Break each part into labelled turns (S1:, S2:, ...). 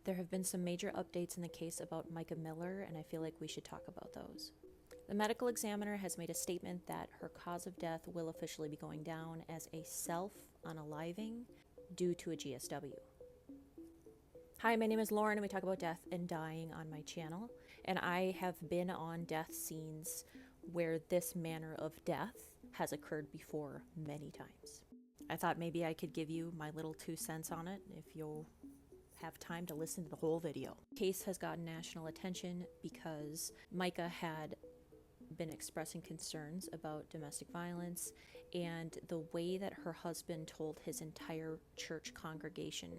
S1: There have been some major updates in the case about Mica Miller, and I feel like we should talk about those. The medical examiner has made a statement that her cause of death will officially be going down as a self-unaliving due to a GSW. Hi, my name is Lauren, and we talk about death and dying on my channel, and I have been on death scenes where this manner of death has occurred before many times. I thought maybe I could give you my little 2 cents on it if you'll have time to listen to the whole video. The case has gotten national attention because Mica had been expressing concerns about domestic violence, and the way that her husband told his entire church congregation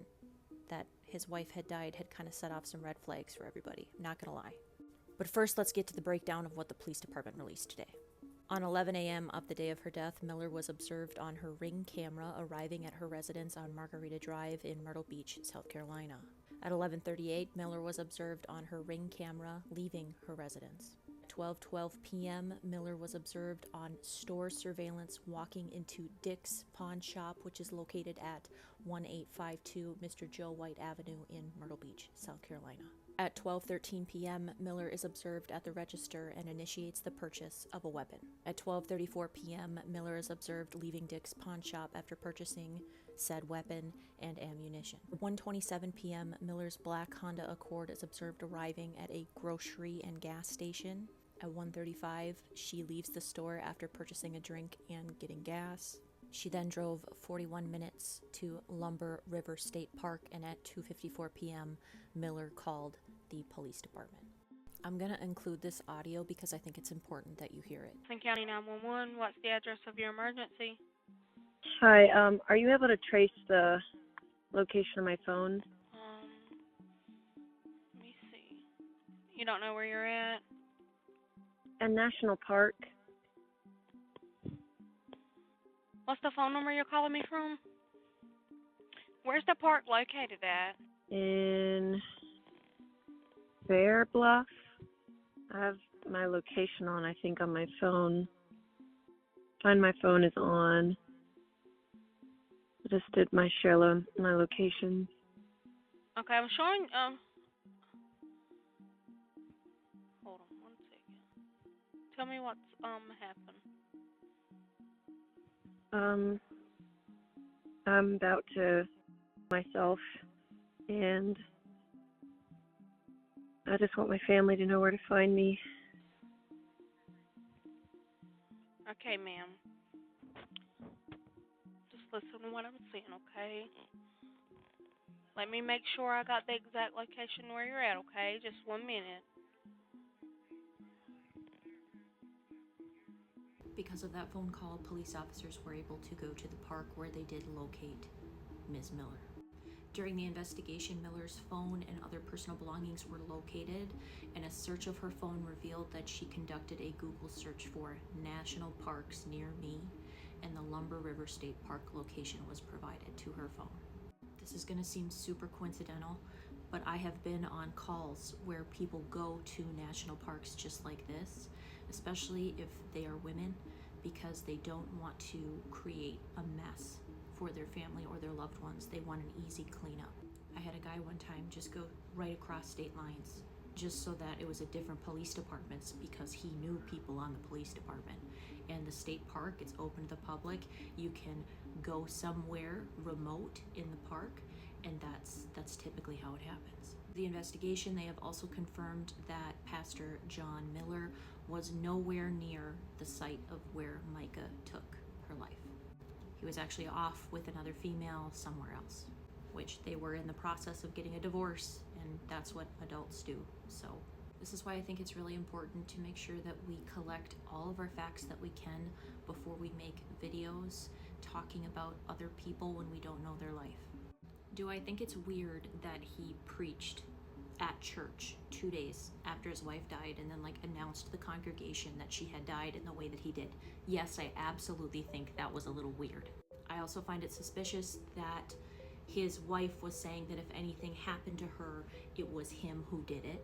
S1: that his wife had died had kind of set off some red flags for everybody, not gonna lie. But first, let's get to the breakdown of what the police department released today. On 11 a.m. of the day of her death, Miller was observed on her Ring camera arriving at her residence on Margarita Drive in Myrtle Beach, South Carolina. At 11:38, Miller was observed on her Ring camera leaving her residence. At 12:12 p.m., Miller was observed on store surveillance walking into Dick's Pawn Shop, which is located at 1852 Mr. Joe White Avenue in Myrtle Beach, South Carolina. At 12:13 p.m., Miller is observed at the register and initiates the purchase of a weapon. At 12:34 p.m., Miller is observed leaving Dick's Pawn Shop after purchasing said weapon and ammunition. At 1:27 p.m., Miller's black Honda Accord is observed arriving at a grocery and gas station. At 1:35, she leaves the store after purchasing a drink and getting gas. She then drove 41 minutes to Lumber River State Park, and at 2:54 p.m., Miller called the police department. I'm going to include this audio because I think it's important that you hear it.
S2: County 911, what's the address of your emergency?
S3: Hi, are you able to trace the location of my phone?
S2: Let me see. You don't know where you're at?
S3: At National Park.
S2: What's the phone number you're calling me from? Where's the park located at?
S3: In Fair Bluff. I have my location on, I think, on my phone. Find my phone is on. I just did my my location.
S2: Okay, I'm showing, hold on 1 second. Tell me what's, happened.
S3: I'm about to myself, and I just want my family to know where to find me.
S2: Okay, ma'am. Just listen to what I'm saying, okay? Let me make sure I got the exact location where you're at, okay? Just 1 minute.
S1: Because of that phone call, police officers were able to go to the park where they did locate Ms. Miller. During the investigation, Miller's phone and other personal belongings were located, and a search of her phone revealed that she conducted a Google search for national parks near me, and the Lumber River State Park location was provided to her phone. This is going to seem super coincidental, but I have been on calls where people go to national parks just like this, especially if they are women, because they don't want to create a mess for their family or their loved ones. They want an easy cleanup. I had a guy one time just go right across state lines just so that it was at different police departments because he knew people on the police department. And the state park, it's open to the public. You can go somewhere remote in the park, and that's typically how it happens. The investigation, they have also confirmed that Pastor John Miller was nowhere near the site of where Mica took her life. He was actually off with another female somewhere else, which they were in the process of getting a divorce, and that's what adults do. So this is why I think it's really important to make sure that we collect all of our facts that we can before we make videos talking about other people when we don't know their life. Do I think it's weird that he preached at church 2 days after his wife died and then announced to the congregation that she had died in the way that he did? Yes, I absolutely think that was a little weird. I also find it suspicious that his wife was saying that if anything happened to her, it was him who did it.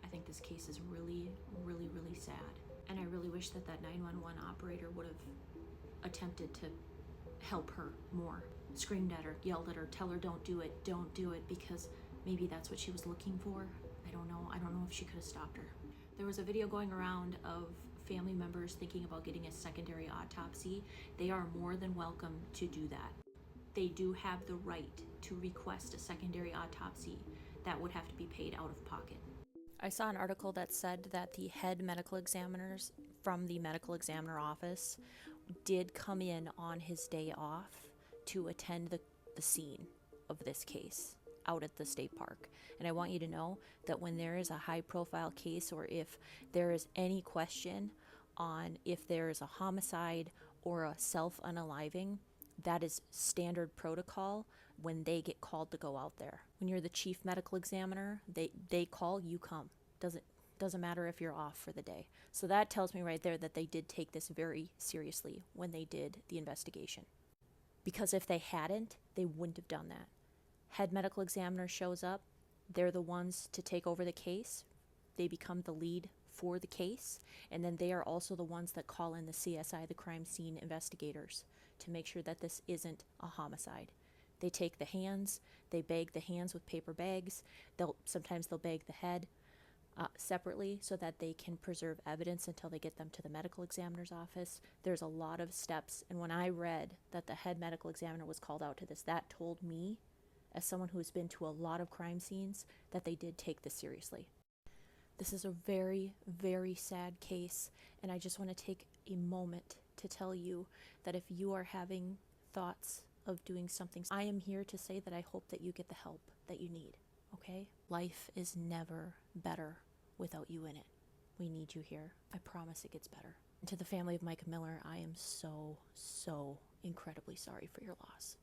S1: I think this case is really, really, really sad. And I really wish that 911 operator would have attempted to help her more. Screamed at her, yelled at her, tell her don't do it, because Maybe that's what she was looking for. I don't know. I don't know if she could have stopped her. There was a video going around of family members thinking about getting a secondary autopsy. They are more than welcome to do that. They do have the right to request a secondary autopsy. That would have to be paid out of pocket. I saw an article that said that the head medical examiners from the medical examiner office did come in on his day off to attend the scene of this case out at the state park. And I want you to know that when there is a high profile case, or if there is any question on if there is a homicide or a self-unaliving, that is standard protocol when they get called to go out there. When you're the chief medical examiner, they call, you come. Doesn't matter if you're off for the day. So that tells me right there that they did take this very seriously when they did the investigation. Because if they hadn't, they wouldn't have done that. Head medical examiner shows up, they're the ones to take over the case. They become the lead for the case, and then they are also the ones that call in the CSI, the crime scene investigators, to make sure that this isn't a homicide. They take the hands, they bag the hands with paper bags. Sometimes they'll bag the head separately so that they can preserve evidence until they get them to the medical examiner's office. There's a lot of steps, and when I read that the head medical examiner was called out to this, that told me, as someone who's been to a lot of crime scenes, that they did take this seriously. This is a very, very sad case, and I just want to take a moment to tell you that if you are having thoughts of doing something, I am here to say that I hope that you get the help that you need, okay? Life is never better without you in it. We need you here. I promise it gets better. And to the family of Mica Miller, I am so, so incredibly sorry for your loss.